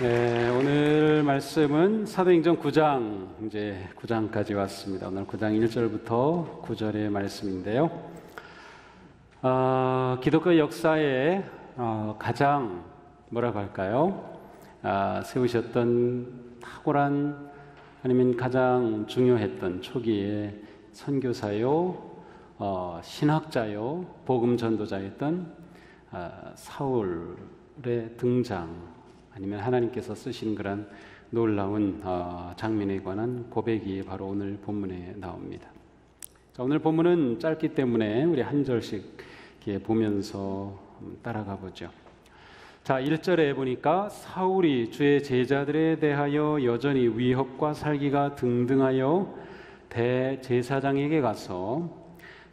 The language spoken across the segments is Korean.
네, 오늘 말씀은 사도행전 9장, 이제 9장까지 왔습니다. 오늘 9장 1절부터 9절의 말씀인데요. 기독교 역사에 가장 뭐라고 할까요? 세우셨던 탁월한 아니면 가장 중요했던 초기의 선교사요, 신학자요, 복음 전도자였던 사울의 등장, 아니면 하나님께서 쓰신 그런 놀라운 장면에 관한 고백이 바로 오늘 본문에 나옵니다. 자, 오늘 본문은 짧기 때문에 우리 한 절씩 보면서 따라가 보죠. 자, 1절에 보니까 사울이 주의 제자들에 대하여 여전히 위협과 살기가 등등하여 대제사장에게 가서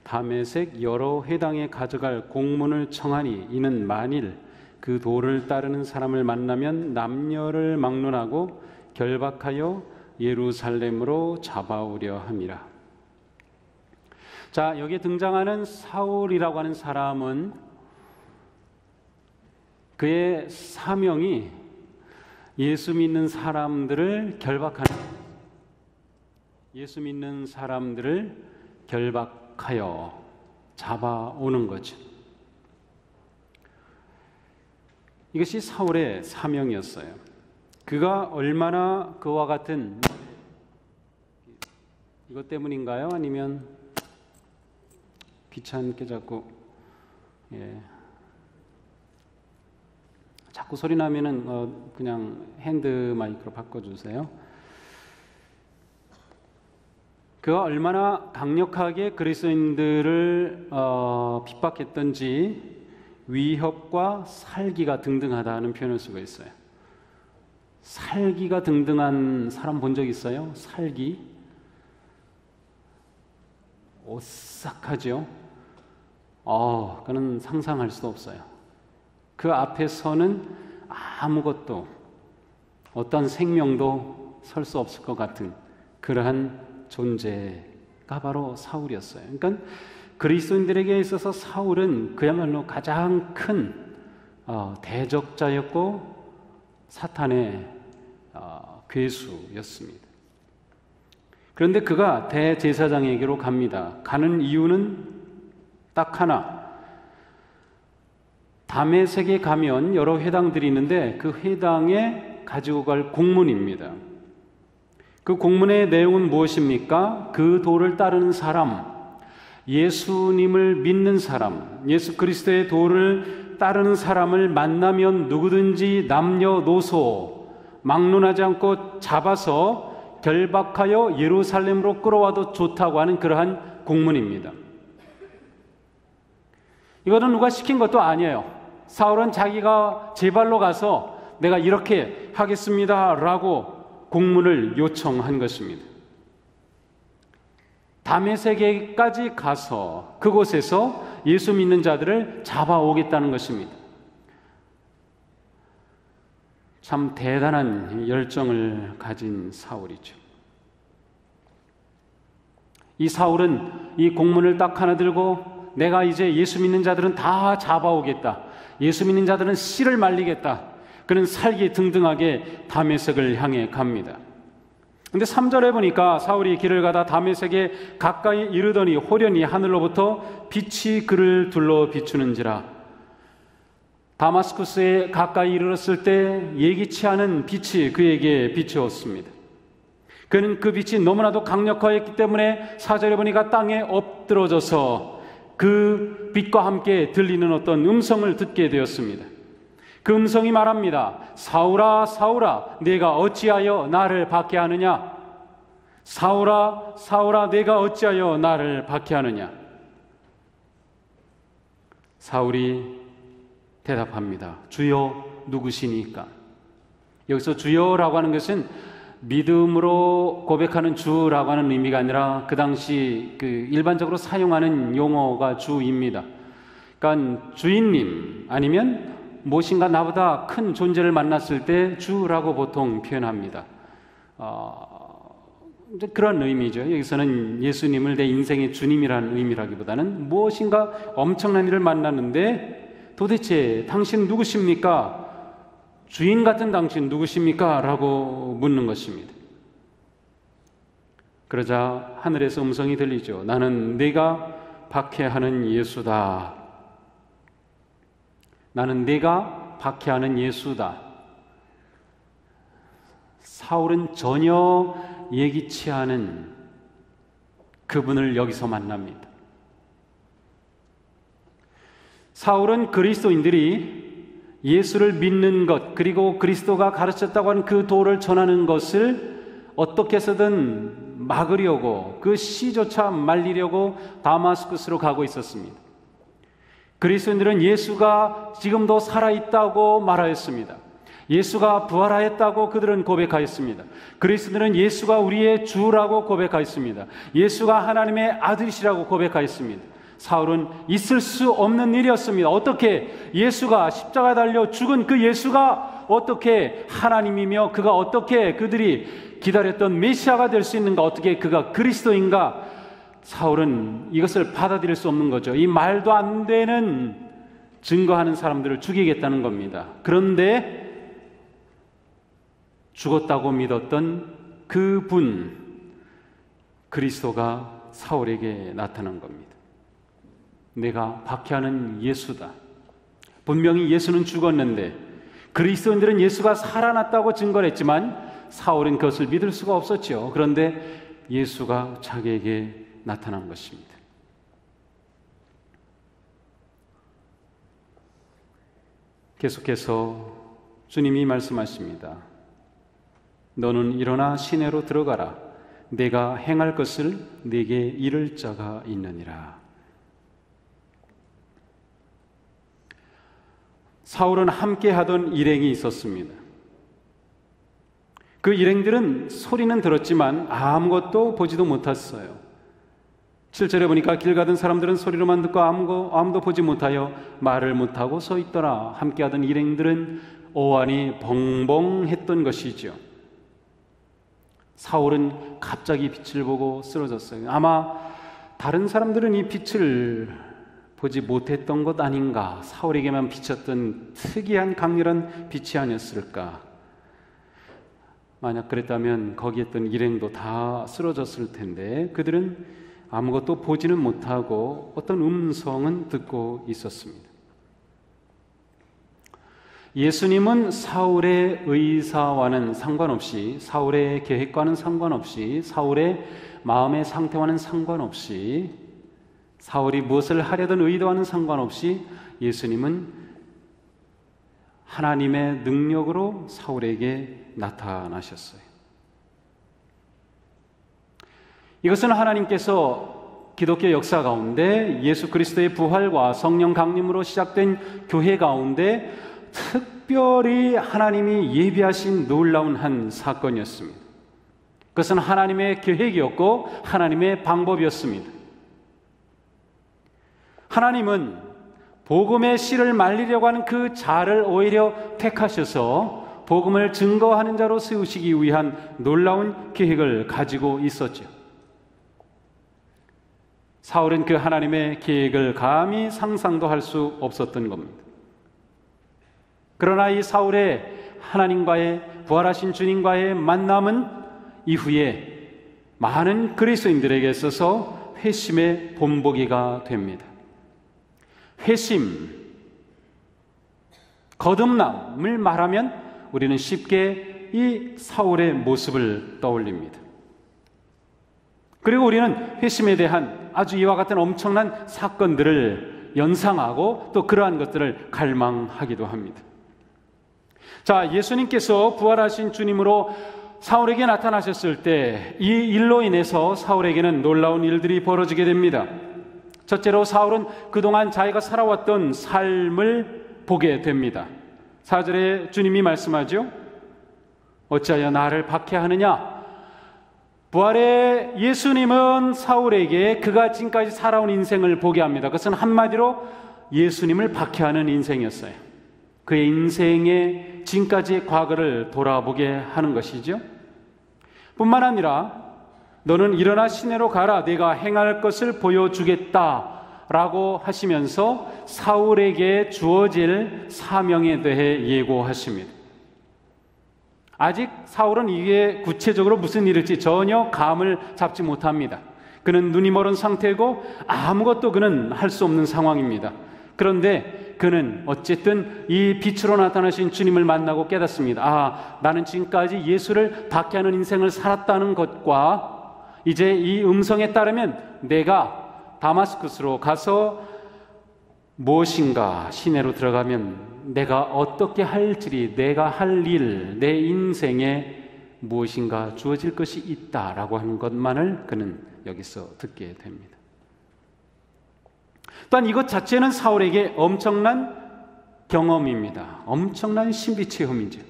다메섹 여러 회당에 가져갈 공문을 청하니 이는 만일 그 도를 따르는 사람을 만나면 남녀를 막론하고 결박하여 예루살렘으로 잡아오려 함이라. 자, 여기에 등장하는 사울이라고 하는 사람은 그의 사명이 예수 믿는 사람들을 결박하는, 예수 믿는 사람들을 결박하여 잡아오는 거죠. 이것이 사울의 사명이었어요. 그가 얼마나 그와 같은, 이것 때문인가요? 아니면 귀찮게 자꾸 소리 나면은 그냥 핸드 마이크로 바꿔주세요. 그가 얼마나 강력하게 그리스도인들을 핍박했던지 위협과 살기가 등등하다는 표현을 쓰고 있어요. 살기가 등등한 사람 본 적 있어요? 살기? 오싹하죠? 그는 상상할 수도 없어요. 그 앞에서는 아무것도, 어떤 생명도 설 수 없을 것 같은 그러한 존재가 바로 사울이었어요. 그러니까 그리스도인들에게 있어서 사울은 그야말로 가장 큰 대적자였고 사탄의 괴수였습니다. 그런데 그가 대제사장에게로 갑니다. 가는 이유는 딱 하나. 다메섹에 가면 여러 회당들이 있는데 그 회당에 가지고 갈 공문입니다. 그 공문의 내용은 무엇입니까? 그 도를 따르는 사람, 예수님을 믿는 사람, 예수 그리스도의 도를 따르는 사람을 만나면 누구든지 남녀노소 막론하지 않고 잡아서 결박하여 예루살렘으로 끌어와도 좋다고 하는 그러한 공문입니다. 이거는 누가 시킨 것도 아니에요. 사울은 자기가 제 발로 가서 내가 이렇게 하겠습니다라고 공문을 요청한 것입니다. 다메섹에까지 가서 그곳에서 예수 믿는 자들을 잡아오겠다는 것입니다. 참 대단한 열정을 가진 사울이죠. 이 사울은 이 공문을 딱 하나 들고 내가 이제 예수 믿는 자들은 다 잡아오겠다, 예수 믿는 자들은 씨를 말리겠다, 그는 살기 등등하게 다메섹을 향해 갑니다. 근데 3절에 보니까 사울이 길을 가다 다메섹에 가까이 이르더니 호련히 하늘로부터 빛이 그를 둘러 비추는지라. 다마스쿠스에 가까이 이르렀을 때 예기치 않은 빛이 그에게 비추었습니다. 그는 그 빛이 너무나도 강력하였기 때문에 4절에 보니까 땅에 엎드러져서 그 빛과 함께 들리는 어떤 음성을 듣게 되었습니다. 그 음성이 말합니다. 사울아, 사울아, 내가 어찌하여 나를 박해하느냐? 사울아, 사울아, 내가 어찌하여 나를 박해하느냐? 사울이 대답합니다. 주여, 누구시니까? 여기서 주여라고 하는 것은 믿음으로 고백하는 주라고 하는 의미가 아니라 그 당시 일반적으로 사용하는 용어가 주입니다. 그러니까 주인님 아니면 무엇인가 나보다 큰 존재를 만났을 때 주라고 보통 표현합니다. 그런 의미죠. 여기서는 예수님을 내 인생의 주님이라는 의미라기보다는 무엇인가 엄청난 일을 만났는데 도대체 당신 누구십니까? 주인 같은 당신 누구십니까? 라고 묻는 것입니다. 그러자 하늘에서 음성이 들리죠. 나는 네가 박해하는 예수다. 나는 네가 박해하는 예수다. 사울은 전혀 예기치 않은 그분을 여기서 만납니다. 사울은 그리스도인들이 예수를 믿는 것, 그리고 그리스도가 가르쳤다고 하는 그 도를 전하는 것을 어떻게 해서든 막으려고, 그 시조차 말리려고 다마스쿠스로 가고 있었습니다. 그리스도인들은 예수가 지금도 살아있다고 말하였습니다. 예수가 부활하였다고 그들은 고백하였습니다. 그리스도인들은 예수가 우리의 주라고 고백하였습니다. 예수가 하나님의 아들이시라고 고백하였습니다. 사울은 있을 수 없는 일이었습니다. 어떻게 예수가 십자가에 달려 죽은 그 예수가 어떻게 하나님이며 그가 어떻게 그들이 기다렸던 메시아가 될 수 있는가, 어떻게 그가 그리스도인가, 사울은 이것을 받아들일 수 없는 거죠. 이 말도 안 되는 증거하는 사람들을 죽이겠다는 겁니다. 그런데 죽었다고 믿었던 그분, 그리스도가 사울에게 나타난 겁니다. 내가 박해하는 예수다. 분명히 예수는 죽었는데 그리스도인들은 예수가 살아났다고 증거를 했지만 사울은 그것을 믿을 수가 없었죠. 그런데 예수가 자기에게 나타난 것입니다. 계속해서 주님이 말씀하십니다. 너는 일어나 시내로 들어가라. 내가 행할 것을 네게 이를 자가 있느니라. 사울은 함께 하던 일행이 있었습니다. 그 일행들은 소리는 들었지만 아무것도 보지도 못했어요. 7절에 보니까 길 가던 사람들은 소리로만 듣고 아무도 보지 못하여 말을 못하고 서 있더라. 함께 하던 일행들은 오한이 벙벙했던 것이죠. 사울은 갑자기 빛을 보고 쓰러졌어요. 아마 다른 사람들은 이 빛을 보지 못했던 것 아닌가, 사울에게만 비쳤던 특이한 강렬한 빛이 아니었을까. 만약 그랬다면 거기 있던 일행도 다 쓰러졌을 텐데 그들은 아무것도 보지는 못하고 어떤 음성은 듣고 있었습니다. 예수님은 사울의 의사와는 상관없이, 사울의 계획과는 상관없이, 사울의 마음의 상태와는 상관없이, 사울이 무엇을 하려던 의도와는 상관없이 예수님은 하나님의 능력으로 사울에게 나타나셨어요. 이것은 하나님께서 기독교 역사 가운데 예수 그리스도의 부활과 성령 강림으로 시작된 교회 가운데 특별히 하나님이 예비하신 놀라운 한 사건이었습니다. 그것은 하나님의 계획이었고 하나님의 방법이었습니다. 하나님은 복음의 씨를 말리려고 하는 그 자를 오히려 택하셔서 복음을 증거하는 자로 세우시기 위한 놀라운 계획을 가지고 있었죠. 사울은 그 하나님의 계획을 감히 상상도 할 수 없었던 겁니다. 그러나 이 사울의 하나님과의, 부활하신 주님과의 만남은 이후에 많은 그리스도인들에게 있어서 회심의 본보기가 됩니다. 회심, 거듭남을 말하면 우리는 쉽게 이 사울의 모습을 떠올립니다. 그리고 우리는 회심에 대한 아주 이와 같은 엄청난 사건들을 연상하고 또 그러한 것들을 갈망하기도 합니다. 자, 예수님께서 부활하신 주님으로 사울에게 나타나셨을 때 이 일로 인해서 사울에게는 놀라운 일들이 벌어지게 됩니다. 첫째로 사울은 그동안 자기가 살아왔던 삶을 보게 됩니다. 4절에 주님이 말씀하죠. 어찌하여 나를 박해하느냐? 부활의 예수님은 사울에게 그가 지금까지 살아온 인생을 보게 합니다. 그것은 한마디로 예수님을 박해하는 인생이었어요. 그의 인생의 지금까지의 과거를 돌아보게 하는 것이죠. 뿐만 아니라 너는 일어나 시내로 가라. 네가 행할 것을 보여주겠다 라고 하시면서 사울에게 주어질 사명에 대해 예고하십니다. 아직 사울은 이게 구체적으로 무슨 일일지 전혀 감을 잡지 못합니다. 그는 눈이 멀은 상태고 아무것도 그는 할 수 없는 상황입니다. 그런데 그는 어쨌든 이 빛으로 나타나신 주님을 만나고 깨닫습니다. 아, 나는 지금까지 예수를 박해하는 인생을 살았다는 것과 이제 이 음성에 따르면 내가 다마스쿠스로 가서 무엇인가 시내로 들어가면 내가 어떻게 할지, 내가 할 일, 내 인생에 무엇인가 주어질 것이 있다라고 하는 것만을 그는 여기서 듣게 됩니다. 또한 이것 자체는 사울에게 엄청난 경험입니다. 엄청난 신비 체험이죠.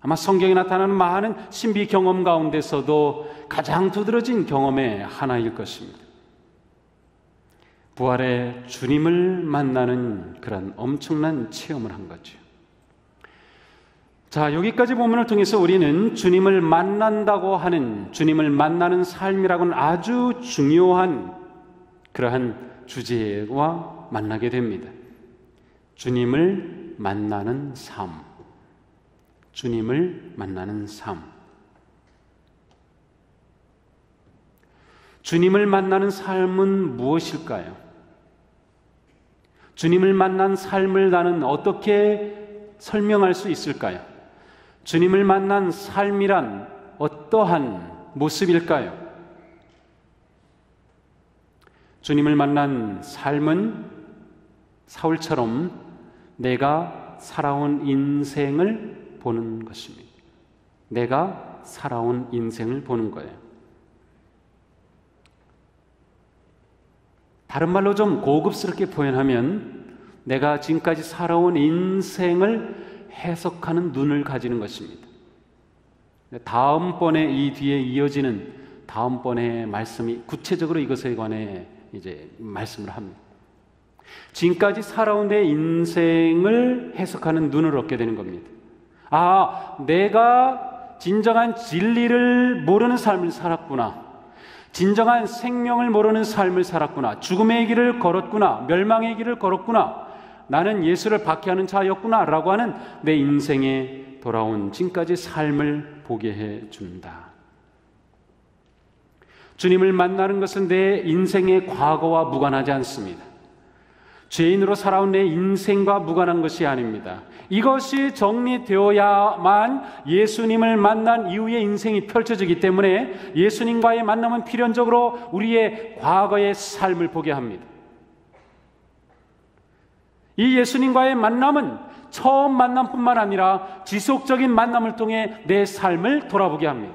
아마 성경에 나타나는 많은 신비 경험 가운데서도 가장 두드러진 경험의 하나일 것입니다. 부활의 주님을 만나는 그런 엄청난 체험을 한 거죠. 자, 여기까지 본문을 통해서 우리는 주님을 만난다고 하는, 주님을 만나는 삶이라고는 아주 중요한 그러한 주제와 만나게 됩니다. 주님을 만나는 삶. 주님을 만나는 삶. 주님을 만나는 삶은 무엇일까요? 주님을 만난 삶을 나는 어떻게 설명할 수 있을까요? 주님을 만난 삶이란 어떠한 모습일까요? 주님을 만난 삶은 사울처럼 내가 살아온 인생을 보는 것입니다. 내가 살아온 인생을 보는 거예요. 다른 말로 좀 고급스럽게 표현하면 내가 지금까지 살아온 인생을 해석하는 눈을 가지는 것입니다. 다음번에 이 뒤에 이어지는 다음번에 말씀이 구체적으로 이것에 관해 이제 말씀을 합니다. 지금까지 살아온 내 인생을 해석하는 눈을 얻게 되는 겁니다. 아, 내가 진정한 진리를 모르는 삶을 살았구나. 진정한 생명을 모르는 삶을 살았구나. 죽음의 길을 걸었구나. 멸망의 길을 걸었구나. 나는 예수를 박해하는 자였구나 라고 하는 내 인생에 돌아온 지금까지 삶을 보게 해준다. 주님을 만나는 것은 내 인생의 과거와 무관하지 않습니다. 죄인으로 살아온 내 인생과 무관한 것이 아닙니다. 이것이 정리되어야만 예수님을 만난 이후의 인생이 펼쳐지기 때문에 예수님과의 만남은 필연적으로 우리의 과거의 삶을 보게 합니다. 이 예수님과의 만남은 처음 만남뿐만 아니라 지속적인 만남을 통해 내 삶을 돌아보게 합니다.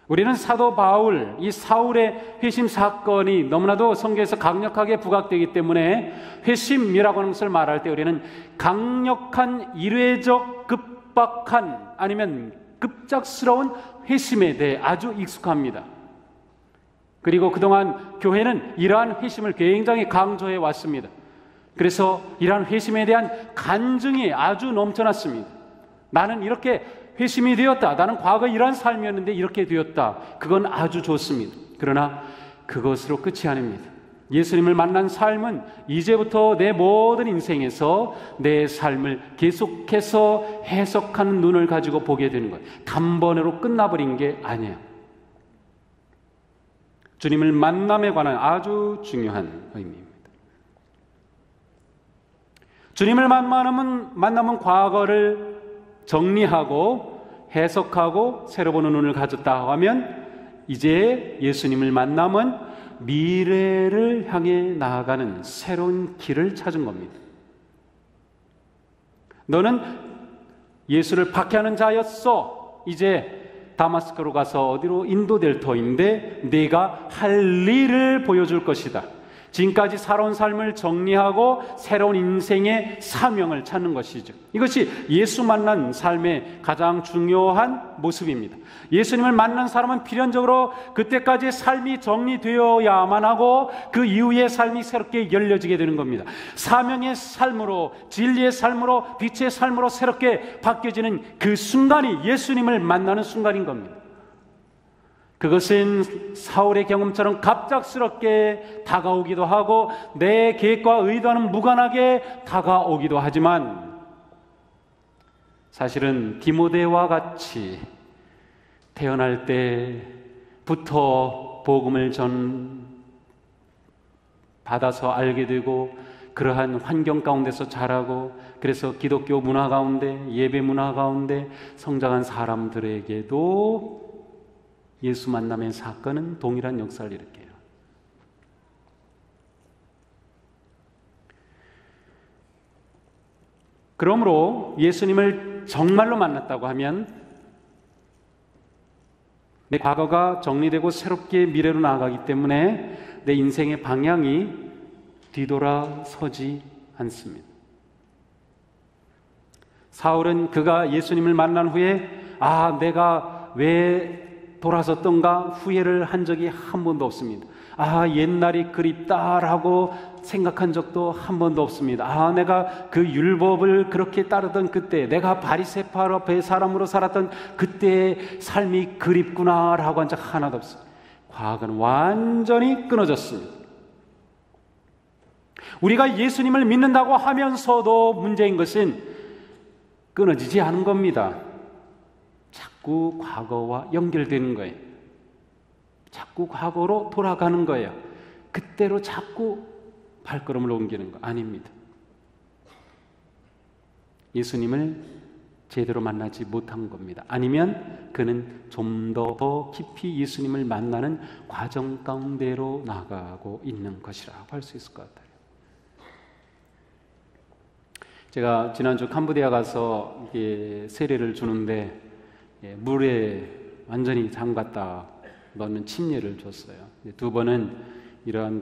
우리는 사도 바울, 이 사울의 회심 사건이 너무나도 성경에서 강력하게 부각되기 때문에 회심이라고 하는 것을 말할 때 우리는 강력한 이례적 급박한 아니면 급작스러운 회심에 대해 아주 익숙합니다. 그리고 그동안 교회는 이러한 회심을 굉장히 강조해 왔습니다. 그래서 이러한 회심에 대한 간증이 아주 넘쳐났습니다. 나는 이렇게 회심이 되었다. 나는 과거에 이러한 삶이었는데 이렇게 되었다. 그건 아주 좋습니다. 그러나 그것으로 끝이 아닙니다. 예수님을 만난 삶은 이제부터 내 모든 인생에서 내 삶을 계속해서 해석하는 눈을 가지고 보게 되는 거예요. 단번으로 끝나버린 게 아니에요. 주님을 만남에 관한 아주 중요한 의미입니다. 주님을 만나면 과거를 정리하고 해석하고 새로 보는 눈을 가졌다 하면 이제 예수님을 만나면 미래를 향해 나아가는 새로운 길을 찾은 겁니다. 너는 예수를 박해하는 자였어. 이제 다마스크로 가서 어디로 인도될 터인데 네가 할 일을 보여줄 것이다. 지금까지 살아온 삶을 정리하고 새로운 인생의 사명을 찾는 것이죠. 이것이 예수 만난 삶의 가장 중요한 모습입니다. 예수님을 만난 사람은 필연적으로 그때까지의 삶이 정리되어야만 하고 그 이후의 삶이 새롭게 열려지게 되는 겁니다. 사명의 삶으로, 진리의 삶으로, 빛의 삶으로 새롭게 바뀌어지는 그 순간이 예수님을 만나는 순간인 겁니다. 그것은 사울의 경험처럼 갑작스럽게 다가오기도 하고 내 계획과 의도와는 무관하게 다가오기도 하지만 사실은 디모데와 같이 태어날 때부터 복음을 받아서 알게 되고 그러한 환경 가운데서 자라고 그래서 기독교 문화 가운데 예배 문화 가운데 성장한 사람들에게도 예수 만남의 사건은 동일한 역사를 일으켜요. 그러므로 예수님을 정말로 만났다고 하면 내 과거가 정리되고 새롭게 미래로 나아가기 때문에 내 인생의 방향이 뒤돌아서지 않습니다. 사울은 그가 예수님을 만난 후에 내가 왜 돌아섰던가 후회를 한 적이 한 번도 없습니다. 옛날이 그립다라고 생각한 적도 한 번도 없습니다. 내가 그 율법을 그렇게 따르던 그때, 내가 바리새파 앞에 사람으로 살았던 그때의 삶이 그립구나라고 한 적 하나도 없습니다. 과거는 완전히 끊어졌습니다. 우리가 예수님을 믿는다고 하면서도 문제인 것은 끊어지지 않은 겁니다. 자꾸 과거와 연결되는 거예요. 자꾸 과거로 돌아가는 거예요. 그때로 자꾸 발걸음을 옮기는 거 아닙니다. 예수님을 제대로 만나지 못한 겁니다. 아니면 그는 좀 더 깊이 예수님을 만나는 과정 가운데로 나가고 있는 것이라고 할 수 있을 것 같아요. 제가 지난주 캄보디아 가서 세례를 주는데 물에 완전히 잠갔다 넣는 침례를 줬어요. 두 번은 이러한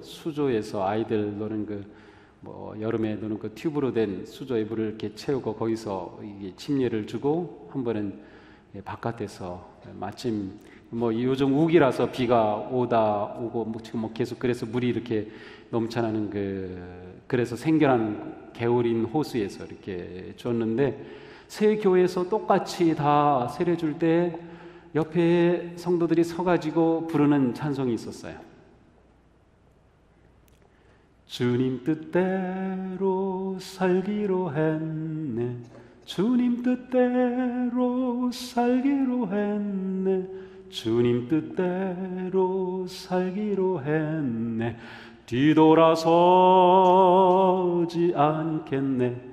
수조에서 아이들 노는 여름에 노는 튜브로 된 수조에 물을 이렇게 채우고 거기서 침례를 주고, 한 번은 바깥에서 마침 요즘 우기라서 비가 오고 지금 계속 그래서 물이 이렇게 넘쳐나는 그래서 생겨난 개울인 호수에서 이렇게 줬는데, 새 교회에서 똑같이 다 세례 줄 때 옆에 성도들이 서가지고 부르는 찬송이 있었어요. 주님 뜻대로 살기로 했네, 주님 뜻대로 살기로 했네, 주님 뜻대로 살기로 했네, 뒤돌아서지 않겠네,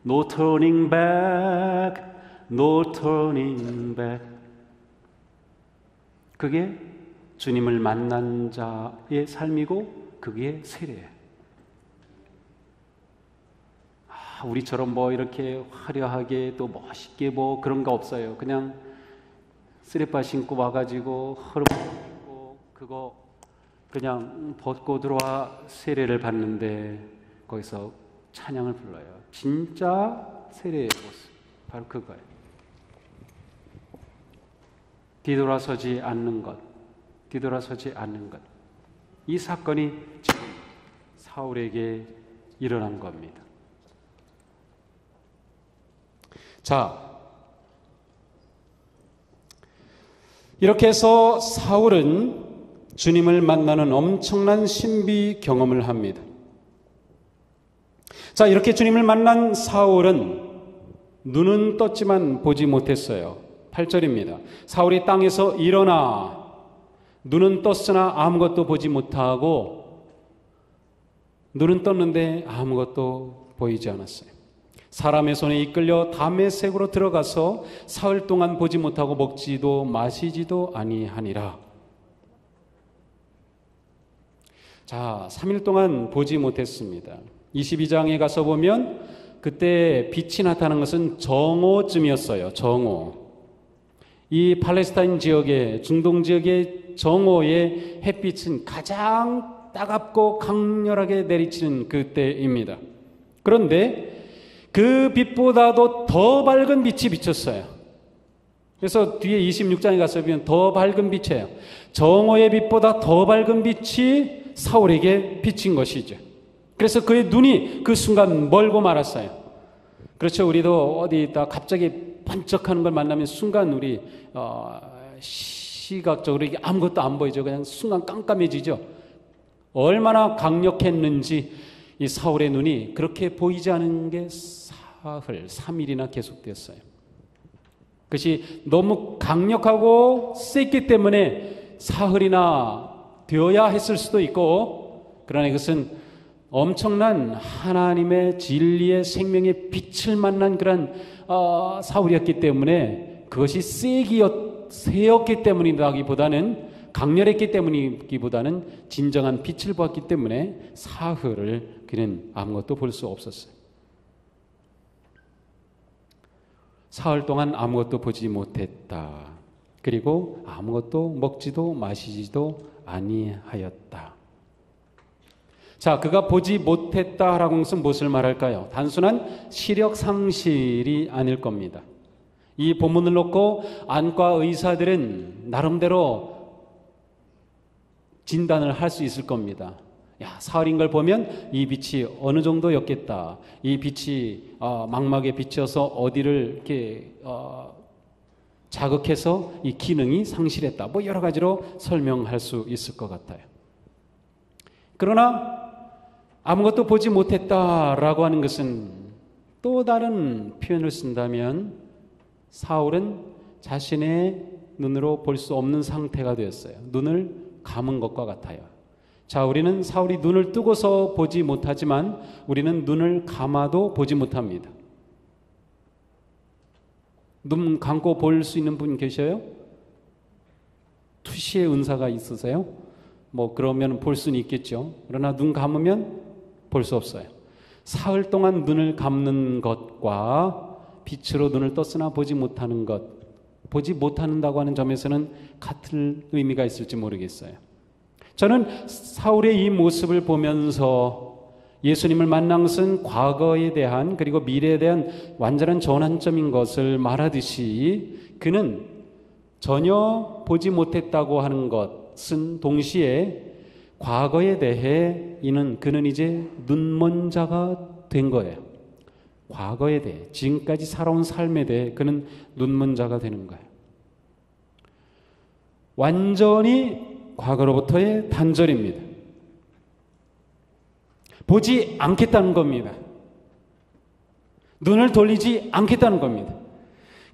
No turning back, no turning back. 그게 주님을 만난 자의 삶이고 그게 세례예요. 우리처럼 이렇게 화려하게 또 멋있게 그런 거 없어요. 그냥 쓰레빠 신고 와가지고 허름 입고 그거 그냥 벗고 들어와 세례를 받는데 거기서 찬양을 불러요. 진짜 세례의 모습 바로 그거예요. 뒤돌아서지 않는 것, 뒤돌아서지 않는 것. 이 사건이 지금 사울에게 일어난 겁니다. 자, 이렇게 해서 사울은 주님을 만나는 엄청난 신비 경험을 합니다. 자, 이렇게 주님을 만난 사울은 눈은 떴지만 보지 못했어요. 8절입니다. 사울이 땅에서 일어나 눈은 떴으나 아무것도 보지 못하고, 눈은 떴는데 아무것도 보이지 않았어요. 사람의 손에 이끌려 다메섹으로 들어가서 사흘 동안 보지 못하고 먹지도 마시지도 아니하니라. 자, 3일 동안 보지 못했습니다. 22장에 가서 보면 그때 빛이 나타난 것은 정오쯤이었어요. 정오. 이 팔레스타인 지역의, 중동 지역의 정오의 햇빛은 가장 따갑고 강렬하게 내리치는 그때입니다. 그런데 그 빛보다도 더 밝은 빛이 비쳤어요. 그래서 뒤에 26장에 가서 보면 더 밝은 빛이에요. 정오의 빛보다 더 밝은 빛이 사울에게 비친 것이죠. 그래서 그의 눈이 그 순간 멀고 말았어요. 그렇죠. 우리도 어디 있다 갑자기 번쩍하는 걸 만나면 순간 우리 시각적으로 이게 아무것도 안 보이죠. 그냥 순간 깜깜해지죠. 얼마나 강력했는지 이 사울의 눈이 그렇게 보이지 않은 게 사흘, 3일이나 계속되었어요. 그것이 너무 강력하고 셌기 때문에 사흘이나 되어야 했을 수도 있고, 그러나 이것은 엄청난 하나님의 진리의 생명의 빛을 만난 그런 사울이었기 때문에, 그것이 세였기 때문이라기보다는, 강렬했기 때문이기보다는 진정한 빛을 보았기 때문에 사흘을 그는 아무것도 볼 수 없었어요. 사흘 동안 아무것도 보지 못했다. 그리고 아무것도 먹지도 마시지도 아니하였다. 자, 그가 보지 못했다라고 것은 무엇을 말할까요? 단순한 시력 상실이 아닐 겁니다. 이 본문을 놓고 안과 의사들은 나름대로 진단을 할 수 있을 겁니다. 야, 사흘인 걸 보면 이 빛이 어느 정도였겠다. 이 빛이 망막에 비쳐서 어디를 이렇게 자극해서 이 기능이 상실했다. 뭐 여러 가지로 설명할 수 있을 것 같아요. 그러나 아무것도 보지 못했다라고 하는 것은 또 다른 표현을 쓴다면 사울은 자신의 눈으로 볼 수 없는 상태가 되었어요. 눈을 감은 것과 같아요. 자, 우리는 사울이 눈을 뜨고서 보지 못하지만 우리는 눈을 감아도 보지 못합니다. 눈 감고 볼 수 있는 분 계셔요? 투시의 은사가 있으세요? 뭐 그러면 볼 수는 있겠죠. 그러나 눈 감으면 볼 수 없어요. 사흘 동안 눈을 감는 것과 빛으로 눈을 떴으나 보지 못하는 것, 보지 못한다고 하는 점에서는 같은 의미가 있을지 모르겠어요. 저는 사울의 이 모습을 보면서 예수님을 만난 것은 과거에 대한, 그리고 미래에 대한 완전한 전환점인 것을 말하듯이, 그는 전혀 보지 못했다고 하는 것은 동시에 과거에 대해 그는 이제 눈먼 자가 된 거예요. 과거에 대해, 지금까지 살아온 삶에 대해 그는 눈먼 자가 되는 거예요. 완전히 과거로부터의 단절입니다. 보지 않겠다는 겁니다. 눈을 돌리지 않겠다는 겁니다.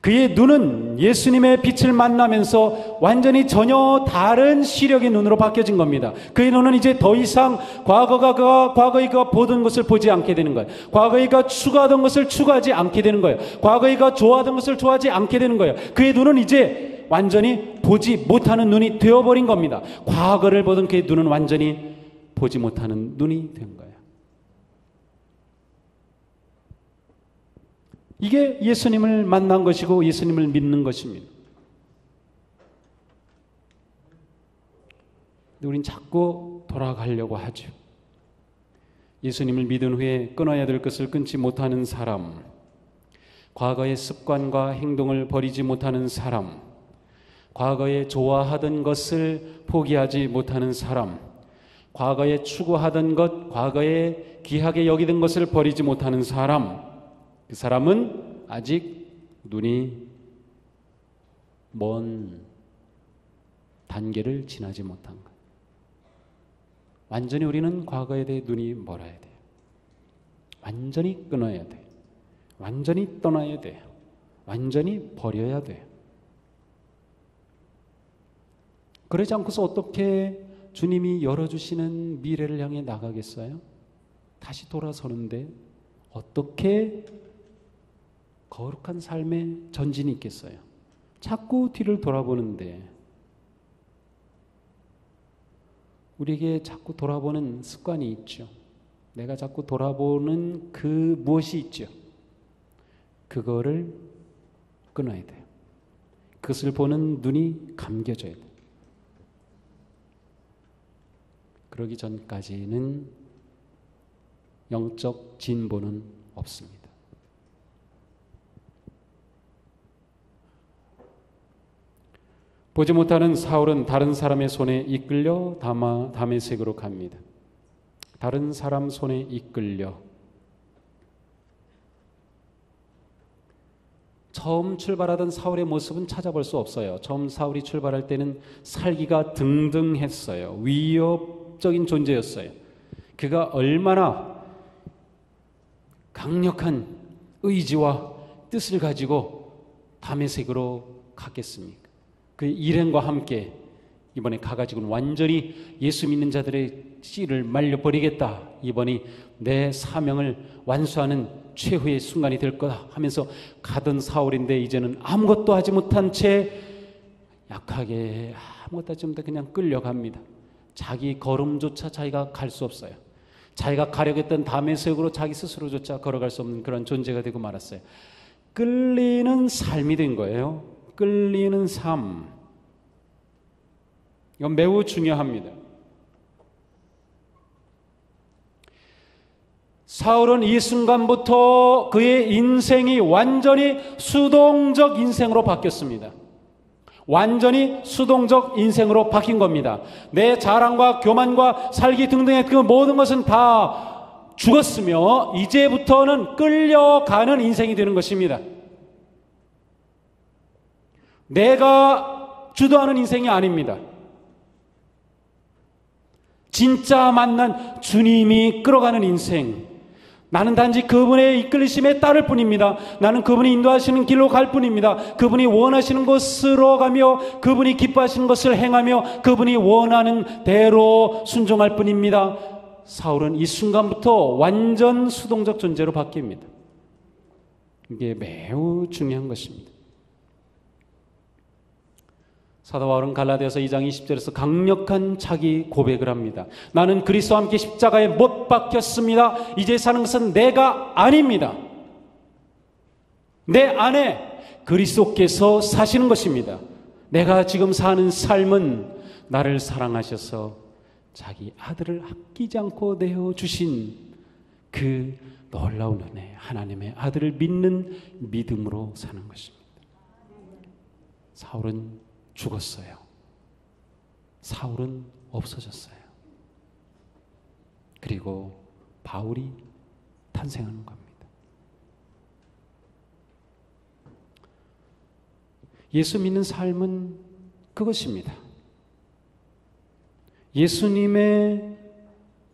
그의 눈은 예수님의 빛을 만나면서 완전히 전혀 다른 시력의 눈으로 바뀌어진 겁니다. 그의 눈은 이제 더 이상 과거에 그가 보던 것을 보지 않게 되는 거예요. 과거에 그가 추구하던 것을 추구하지 않게 되는 거예요. 과거에 그가 좋아하던 것을 좋아하지 않게 되는 거예요. 그의 눈은 이제 완전히 보지 못하는 눈이 되어버린 겁니다. 과거를 보던 그의 눈은 완전히 보지 못하는 눈이 된 거예요. 이게 예수님을 만난 것이고 예수님을 믿는 것입니다. 근데 우린 자꾸 돌아가려고 하죠. 예수님을 믿은 후에 끊어야 될 것을 끊지 못하는 사람, 과거의 습관과 행동을 버리지 못하는 사람, 과거에 좋아하던 것을 포기하지 못하는 사람, 과거에 추구하던 것, 과거에 귀하게 여기던 것을 버리지 못하는 사람, 그 사람은 아직 눈이 먼 단계를 지나지 못한 것. 완전히 우리는 과거에 대해 눈이 멀어야 돼요. 완전히 끊어야 돼요. 완전히 떠나야 돼요. 완전히 버려야 돼요. 그러지 않고서 어떻게 주님이 열어주시는 미래를 향해 나가겠어요? 다시 돌아서는데 어떻게 거룩한 삶의 전진이 있겠어요? 자꾸 뒤를 돌아보는데, 우리에게 자꾸 돌아보는 습관이 있죠. 내가 자꾸 돌아보는 그 무엇이 있죠. 그거를 끊어야 돼요. 그것을 보는 눈이 감겨져야 돼요. 그러기 전까지는 영적 진보는 없습니다. 보지 못하는 사울은 다른 사람의 손에 이끌려 다메섹으로 갑니다. 다른 사람 손에 이끌려. 처음 출발하던 사울의 모습은 찾아볼 수 없어요. 처음 사울이 출발할 때는 살기가 등등했어요. 위협적인 존재였어요. 그가 얼마나 강력한 의지와 뜻을 가지고 다메섹으로 갔겠습니까? 그 일행과 함께 이번에 가가지고는 완전히 예수 믿는 자들의 씨를 말려버리겠다. 이번이 내 사명을 완수하는 최후의 순간이 될 거다 하면서 가던 사울인데 이제는 아무것도 하지 못한 채 약하게 아무것도 하지 못해 그냥 끌려갑니다. 자기 걸음조차 자기가 갈 수 없어요. 자기가 가려고 했던 다메섹으로 자기 스스로조차 걸어갈 수 없는 그런 존재가 되고 말았어요. 끌리는 삶이 된 거예요. 끌리는 삶. 이건 매우 중요합니다. 사울은 이 순간부터 그의 인생이 완전히 수동적 인생으로 바뀌었습니다. 완전히 수동적 인생으로 바뀐 겁니다. 내 자랑과 교만과 살기 등등의 그 모든 것은 다 죽었으며 이제부터는 끌려가는 인생이 되는 것입니다. 내가 주도하는 인생이 아닙니다. 진짜 만난 주님이 끌어가는 인생. 나는 단지 그분의 이끌리심에 따를 뿐입니다. 나는 그분이 인도하시는 길로 갈 뿐입니다. 그분이 원하시는 곳으로 가며 그분이 기뻐하시는 것을 행하며 그분이 원하는 대로 순종할 뿐입니다. 사울은 이 순간부터 완전 수동적 존재로 바뀝니다. 이게 매우 중요한 것입니다. 사도 바울은 갈라디아서 2장 20절에서 강력한 자기 고백을 합니다. 나는 그리스도와 함께 십자가에 못 박혔습니다. 이제 사는 것은 내가 아닙니다. 내 안에 그리스도께서 사시는 것입니다. 내가 지금 사는 삶은 나를 사랑하셔서 자기 아들을 아끼지 않고 내어주신 그 놀라운 은혜, 하나님의 아들을 믿는 믿음으로 사는 것입니다. 사울은 죽었어요. 사울은 없어졌어요. 그리고 바울이 탄생하는 겁니다. 예수 믿는 삶은 그것입니다. 예수님의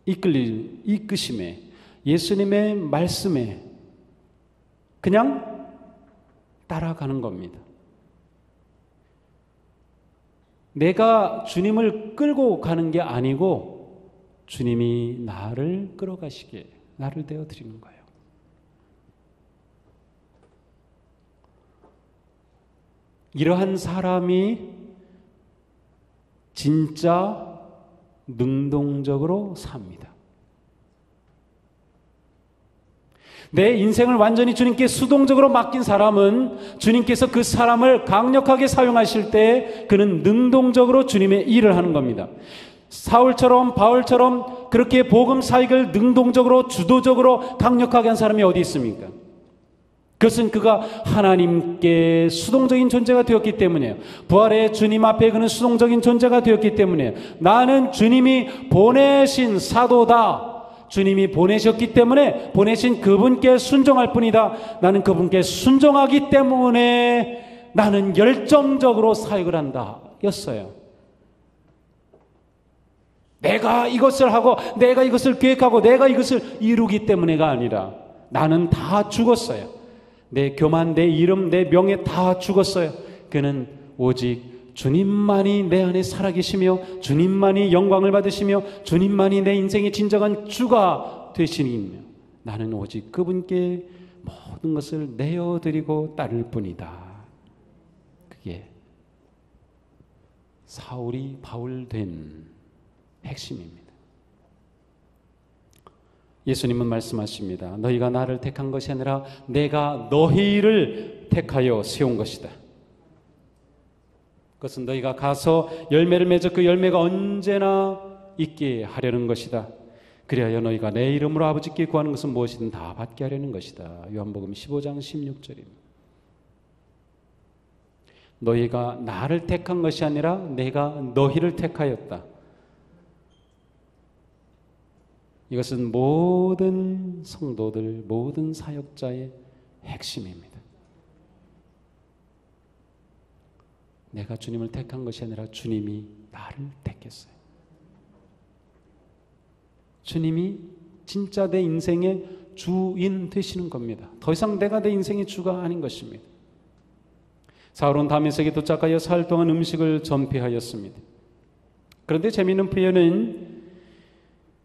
이끄심에, 예수님의 말씀에 그냥 따라가는 겁니다. 내가 주님을 끌고 가는 게 아니고 주님이 나를 끌어가시게, 나를 되어드리는 거예요. 이러한 사람이 진짜 능동적으로 삽니다. 내 인생을 완전히 주님께 수동적으로 맡긴 사람은 주님께서 그 사람을 강력하게 사용하실 때 그는 능동적으로 주님의 일을 하는 겁니다. 사울처럼 바울처럼 그렇게 복음 사역을 능동적으로 주도적으로 강력하게 한 사람이 어디 있습니까? 그것은 그가 하나님께 수동적인 존재가 되었기 때문이에요. 부활의 주님 앞에 그는 수동적인 존재가 되었기 때문이에요. 나는 주님이 보내신 사도다. 주님이 보내셨기 때문에 보내신 그분께 순종할 뿐이다. 나는 그분께 순종하기 때문에 나는 열정적으로 사역을 한다 였어요. 내가 이것을 하고 내가 이것을 계획하고 내가 이것을 이루기 때문에가 아니라 나는 다 죽었어요. 내 교만, 내 이름, 내 명예 다 죽었어요. 그는 오직 주님만이 내 안에 살아계시며 주님만이 영광을 받으시며 주님만이 내 인생의 진정한 주가 되시니며 나는 오직 그분께 모든 것을 내어드리고 따를 뿐이다. 그게 사울이 바울 된 핵심입니다. 예수님은 말씀하십니다. 너희가 나를 택한 것이 아니라 내가 너희를 택하여 세운 것이다. 그것은 너희가 가서 열매를 맺어 그 열매가 언제나 있게 하려는 것이다. 그리하여 너희가 내 이름으로 아버지께 구하는 것은 무엇이든 다 받게 하려는 것이다. 요한복음 15장 16절입니다. 너희가 나를 택한 것이 아니라 내가 너희를 택하였다. 이것은 모든 성도들, 모든 사역자의 핵심입니다. 내가 주님을 택한 것이 아니라 주님이 나를 택했어요. 주님이 진짜 내 인생의 주인 되시는 겁니다. 더 이상 내가 내 인생의 주가 아닌 것입니다. 사울은 다메섹에 도착하여 사흘 동안 음식을 전폐하였습니다. 그런데 재미있는 표현은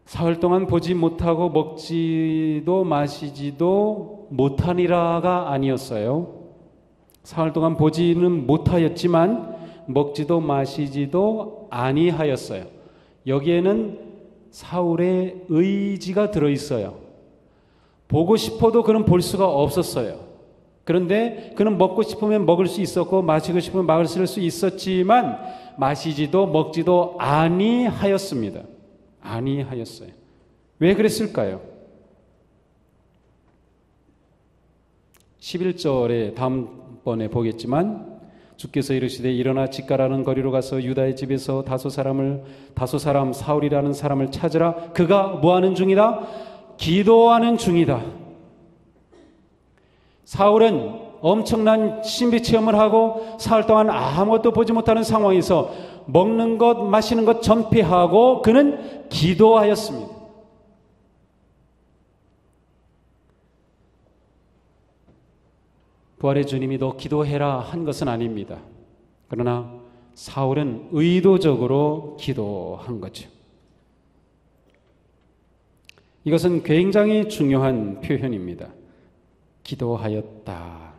사흘 동안 보지 못하고 먹지도 마시지도 못하니라가 아니었어요. 사흘 동안 보지는 못하였지만 먹지도 마시지도 아니하였어요. 여기에는 사울의 의지가 들어있어요. 보고 싶어도 그는 볼 수가 없었어요. 그런데 그는 먹고 싶으면 먹을 수 있었고 마시고 싶으면 마실 수 있었지만 마시지도 먹지도 아니하였습니다. 아니하였어요. 왜 그랬을까요? 11절에 다음번에 보겠지만 주께서 이르시되 일어나 직가라는 거리로 가서 유다의 집에서 다소 사람 사울이라는 사람을 찾으라. 그가 뭐하는 중이다? 기도하는 중이다. 사울은 엄청난 신비 체험을 하고 사흘 동안 아무것도 보지 못하는 상황에서 먹는 것 마시는 것 전폐하고 그는 기도하였습니다. 부활의 주님이 너 기도해라 한 것은 아닙니다. 그러나 사울은 의도적으로 기도한 거죠. 이것은 굉장히 중요한 표현입니다. 기도하였다.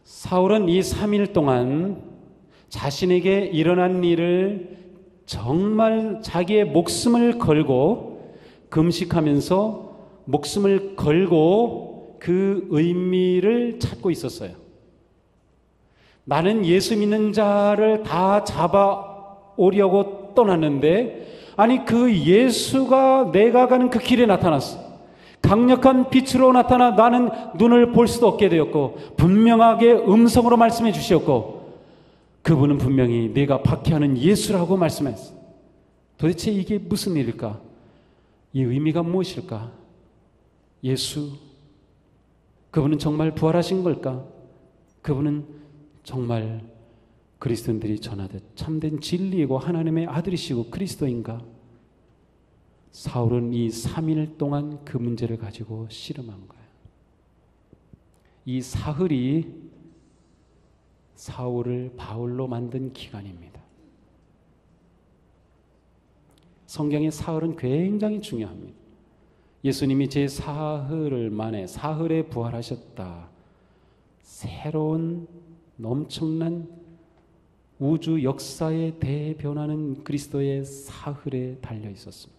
사울은 이 3일 동안 자신에게 일어난 일을 정말 자기의 목숨을 걸고 금식하면서 목숨을 걸고 그 의미를 찾고 있었어요. 나는 예수 믿는 자를 다 잡아오려고 떠났는데 아니 그 예수가 내가 가는 그 길에 나타났어. 강력한 빛으로 나타나 나는 눈을 볼 수도 없게 되었고 분명하게 음성으로 말씀해 주셨고 그분은 분명히 내가 박해하는 예수라고 말씀했어. 도대체 이게 무슨 일일까? 이 의미가 무엇일까? 예수, 그분은 정말 부활하신 걸까? 그분은 정말 그리스도인들이 전하듯 참된 진리이고 하나님의 아들이시고 그리스도인가? 사울은 이 3일 동안 그 문제를 가지고 씨름한 거예요. 이 사흘이 사울을 바울로 만든 기간입니다. 성경의 사흘은 굉장히 중요합니다. 예수님이 제 사흘 만에 사흘에 부활하셨다. 새로운 엄청난 우주 역사에 대변하는 그리스도의 사흘에 달려 있었습니다.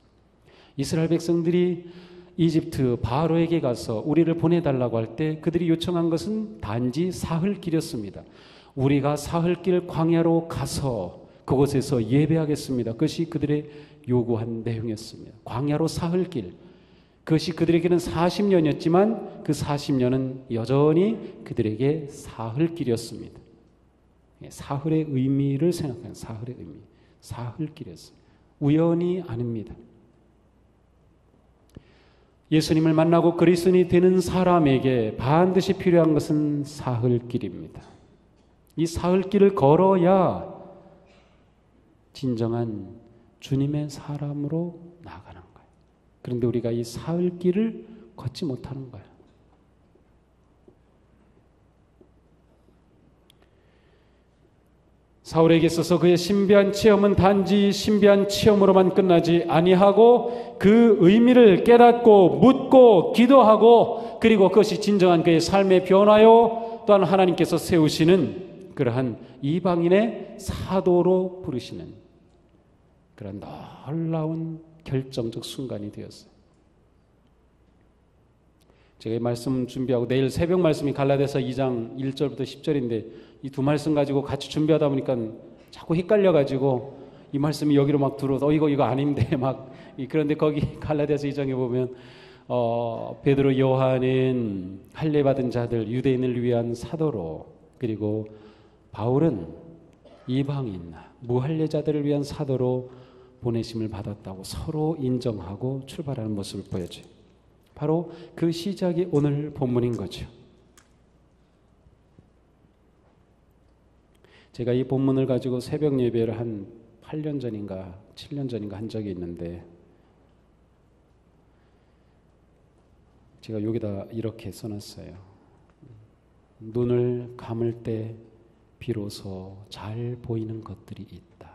이스라엘 백성들이 이집트 바로에게 가서 우리를 보내달라고 할 때 그들이 요청한 것은 단지 사흘길이었습니다. 우리가 사흘길 광야로 가서 그곳에서 예배하겠습니다. 그것이 그들의 요구한 내용이었습니다. 광야로 사흘길. 그것이 그들에게는 40년이었지만 그 40년은 여전히 그들에게 사흘길이었습니다. 사흘의 의미를 생각하는 사흘의 의미. 사흘길이었습니다. 우연이 아닙니다. 예수님을 만나고 그리스도인이 되는 사람에게 반드시 필요한 것은 사흘길입니다. 이 사흘길을 걸어야 진정한 주님의 사람으로 나아가는 거예요. 그런데 우리가 이 사흘길을 걷지 못하는 거예요. 사울에게 있어서 그의 신비한 체험은 단지 신비한 체험으로만 끝나지 아니하고 그 의미를 깨닫고 묻고 기도하고 그리고 그것이 진정한 그의 삶의 변화요 또한 하나님께서 세우시는 그러한 이방인의 사도로 부르시는 그런 놀라운 결정적 순간이 되었어요. 제가 이 말씀 준비하고 내일 새벽 말씀이 갈라디아서 2장 1절부터 10절인데 이 두 말씀 가지고 같이 준비하다 보니까 자꾸 헷갈려가지고 이 말씀이 여기로 막 들어서 이거 아닌데 막 그런데 거기 갈라디아서 2장에 보면 베드로 요한은 할례 받은 자들 유대인을 위한 사도로 그리고 바울은 이방인 무할례자들을 위한 사도로 보내심을 받았다고 서로 인정하고 출발하는 모습을 보여줘요. 바로 그 시작이 오늘 본문인 거죠. 제가 이 본문을 가지고 새벽 예배를 한 8년 전인가 7년 전인가 한 적이 있는데 제가 여기다 이렇게 써놨어요. 눈을 감을 때 비로소 잘 보이는 것들이 있다.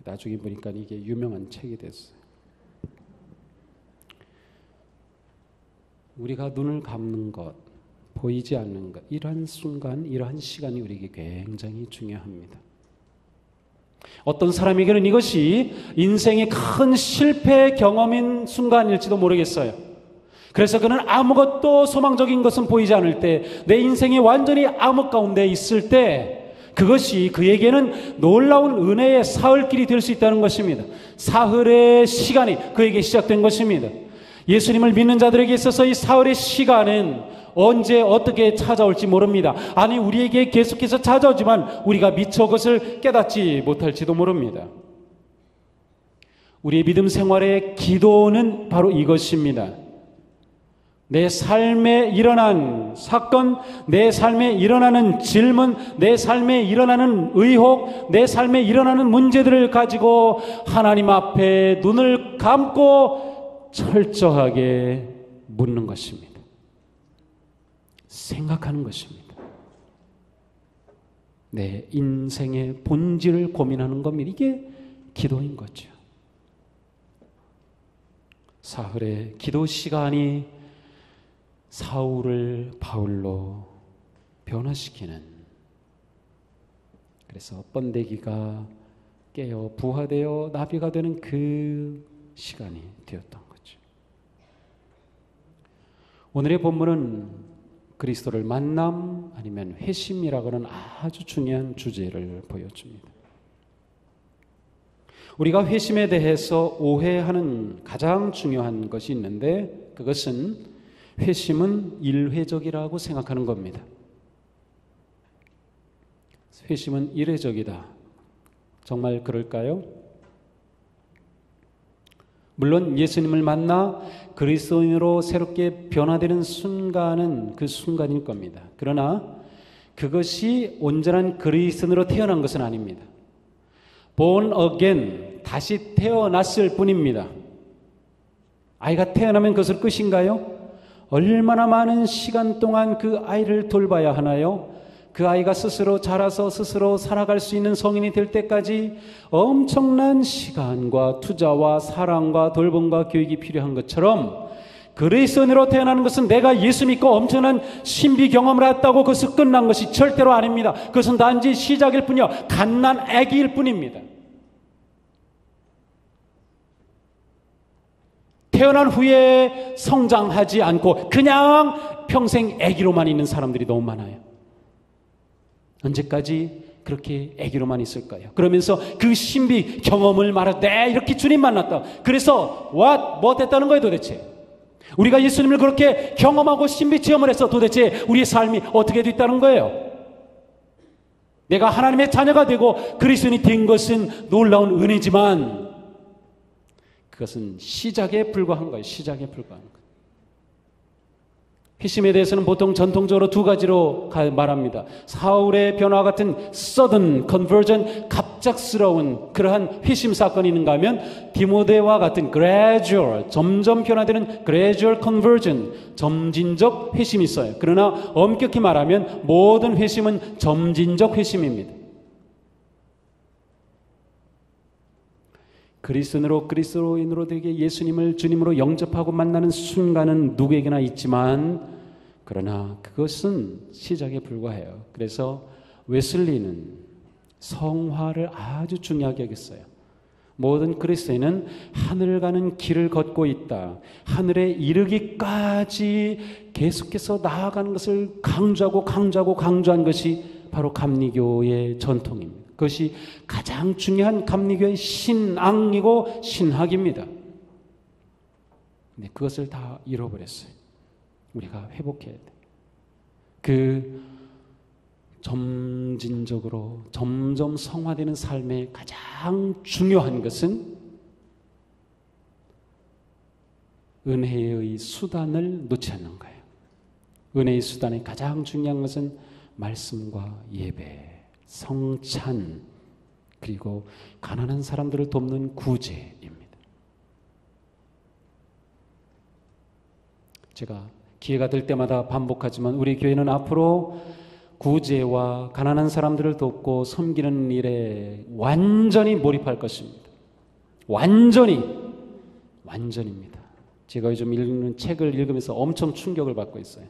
나중에 보니까 이게 유명한 책이 됐어요. 우리가 눈을 감는 것, 보이지 않는 것, 이러한 순간, 이러한 시간이 우리에게 굉장히 중요합니다. 어떤 사람에게는 이것이 인생의 큰 실패 경험인 순간일지도 모르겠어요. 그래서 그는 아무것도 소망적인 것은 보이지 않을 때, 내 인생이 완전히 암흑 가운데 있을 때, 그것이 그에게는 놀라운 은혜의 사흘길이 될 수 있다는 것입니다. 사흘의 시간이 그에게 시작된 것입니다. 예수님을 믿는 자들에게 있어서 이 사흘의 시간은 언제 어떻게 찾아올지 모릅니다. 아니, 우리에게 계속해서 찾아오지만 우리가 미처 그것을 깨닫지 못할지도 모릅니다. 우리의 믿음 생활의 기도는 바로 이것입니다. 내 삶에 일어난 사건, 내 삶에 일어나는 질문, 내 삶에 일어나는 의혹, 내 삶에 일어나는 문제들을 가지고 하나님 앞에 눈을 감고 철저하게 묻는 것입니다. 생각하는 것입니다. 내 인생의 본질을 고민하는 겁니다. 이게 기도인 거죠. 사흘의 기도 시간이 사울을 바울로 변화시키는, 그래서 번데기가 깨어 부화되어 나비가 되는 그 시간이 되었던 거죠. 오늘의 본문은 그리스도를 만남 아니면 회심이라고 하는 아주 중요한 주제를 보여줍니다. 우리가 회심에 대해서 오해하는 가장 중요한 것이 있는데, 그것은 회심은 일회적이라고 생각하는 겁니다. 회심은 일회적이다. 정말 그럴까요? 물론 예수님을 만나 그리스도인으로 새롭게 변화되는 순간은 그 순간일 겁니다. 그러나 그것이 온전한 그리스도인으로 태어난 것은 아닙니다. born again, 다시 태어났을 뿐입니다. 아이가 태어나면 그것을 끝인가요? 얼마나 많은 시간 동안 그 아이를 돌봐야 하나요? 그 아이가 스스로 자라서 스스로 살아갈 수 있는 성인이 될 때까지 엄청난 시간과 투자와 사랑과 돌봄과 교육이 필요한 것처럼, 그리스도인으로 태어나는 것은 내가 예수 믿고 엄청난 신비 경험을 했다고 그것이 끝난 것이 절대로 아닙니다. 그것은 단지 시작일 뿐이요, 갓난 아기일 뿐입니다. 태어난 후에 성장하지 않고 그냥 평생 아기로만 있는 사람들이 너무 많아요. 언제까지 그렇게 아기로만 있을까요? 그러면서 그 신비 경험을 말하고 네, 이렇게 주님 만났다. 그래서 뭐 됐다는 거예요 도대체? 우리가 예수님을 그렇게 경험하고 신비 체험을 해서 도대체 우리의 삶이 어떻게 됐다는 거예요? 내가 하나님의 자녀가 되고 그리스도인이 된 것은 놀라운 은혜지만 그것은 시작에 불과한 거예요. 시작에 불과한 거예요. 회심에 대해서는 보통 전통적으로 두 가지로 말합니다. 사울의 변화 같은 sudden conversion, 갑작스러운 그러한 회심 사건이 있는가 하면 디모데와 같은 gradual, 점점 변화되는 gradual conversion, 점진적 회심이 있어요. 그러나 엄격히 말하면 모든 회심은 점진적 회심입니다. 그리스도인으로 되게 예수님을 주님으로 영접하고 만나는 순간은 누구에게나 있지만, 그러나 그것은 시작에 불과해요. 그래서 웨슬리는 성화를 아주 중요하게 여겼어요. 모든 그리스도인은 하늘 가는 길을 걷고 있다. 하늘에 이르기까지 계속해서 나아가는 것을 강조한 것이 바로 감리교의 전통입니다. 그것이 가장 중요한 감리교의 신앙이고 신학입니다. 근데 그것을 다 잃어버렸어요. 우리가 회복해야 돼. 그 점진적으로 점점 성화되는 삶의 가장 중요한 것은 은혜의 수단을 놓지 않는 거예요. 은혜의 수단의 가장 중요한 것은 말씀과 예배, 성찬, 그리고 가난한 사람들을 돕는 구제입니다. 제가 기회가 될 때마다 반복하지만 우리 교회는 앞으로 구제와 가난한 사람들을 돕고 섬기는 일에 완전히 몰입할 것입니다. 완전입니다. 제가 요즘 읽는 책을 읽으면서 엄청 충격을 받고 있어요.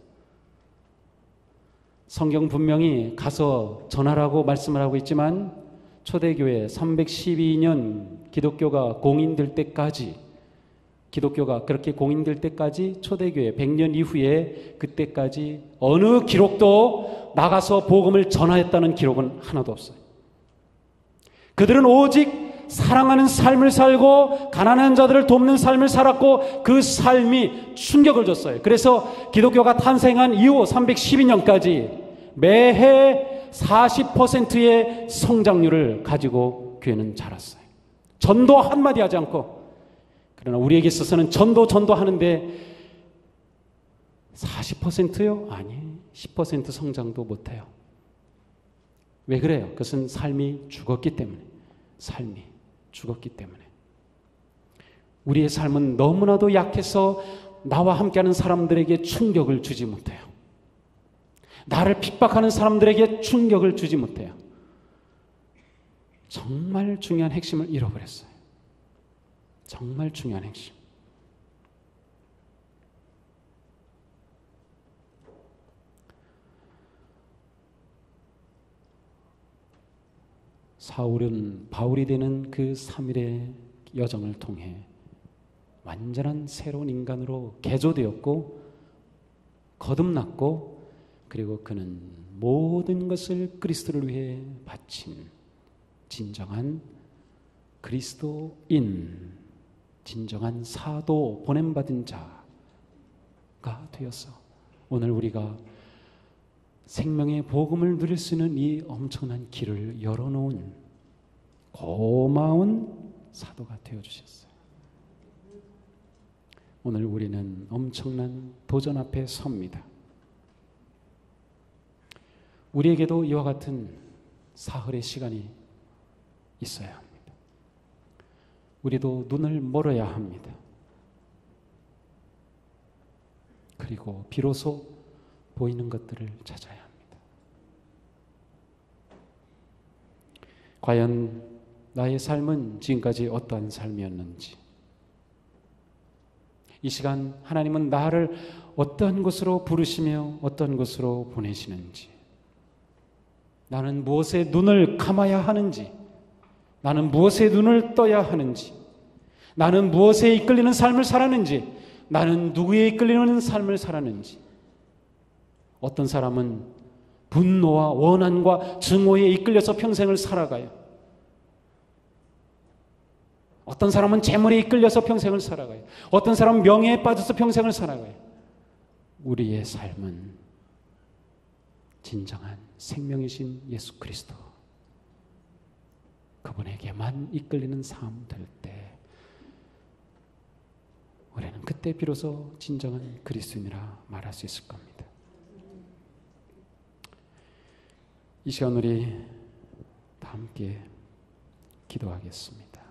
성경 분명히 가서 전하라고 말씀을 하고 있지만 초대교회 312년 기독교가 공인될 때까지, 기독교가 그렇게 공인될 때까지 초대교회 100년 이후에 그때까지 어느 기록도 나가서 복음을 전하였다는 기록은 하나도 없어요. 그들은 오직 사랑하는 삶을 살고 가난한 자들을 돕는 삶을 살았고 그 삶이 충격을 줬어요. 그래서 기독교가 탄생한 이후 312년까지 매해 40%의 성장률을 가지고 교회는 자랐어요. 전도 한마디 하지 않고. 그러나 우리에게 있어서는 전도 하는데 40%요? 아니, 10% 성장도 못해요. 왜 그래요? 그것은 삶이 죽었기 때문에. 우리의 삶은 너무나도 약해서 나와 함께하는 사람들에게 충격을 주지 못해요. 나를 핍박하는 사람들에게 충격을 주지 못해요. 정말 중요한 핵심을 잃어버렸어요. 정말 중요한 핵심. 사울은 바울이 되는 그 3일의 여정을 통해 완전한 새로운 인간으로 개조되었고 거듭났고, 그리고 그는 모든 것을 그리스도를 위해 바친 진정한 그리스도인, 진정한 사도, 보냄받은 자가 되어서 오늘 우리가 생명의 복음을 누릴 수 있는 이 엄청난 길을 열어놓은 고마운 사도가 되어주셨어요. 오늘 우리는 엄청난 도전 앞에 섭니다. 우리에게도 이와 같은 사흘의 시간이 있어야 합니다. 우리도 눈을 멀어야 합니다. 그리고 비로소 보이는 것들을 찾아야 합니다. 과연 나의 삶은 지금까지 어떠한 삶이었는지, 이 시간 하나님은 나를 어떤 곳으로 부르시며 어떤 곳으로 보내시는지, 나는 무엇에 눈을 감아야 하는지, 나는 무엇에 눈을 떠야 하는지, 나는 무엇에 이끌리는 삶을 살았는지, 나는 누구에 이끌리는 삶을 살았는지. 어떤 사람은 분노와 원한과 증오에 이끌려서 평생을 살아가요. 어떤 사람은 재물에 이끌려서 평생을 살아가요. 어떤 사람은 명예에 빠져서 평생을 살아가요. 우리의 삶은 진정한 생명이신 예수 그리스도, 그분에게만 이끌리는 삶 될 때, 우리는 그때 비로소 진정한 그리스도인이라 말할 수 있을 겁니다. 이 시간 우리 다 함께 기도하겠습니다.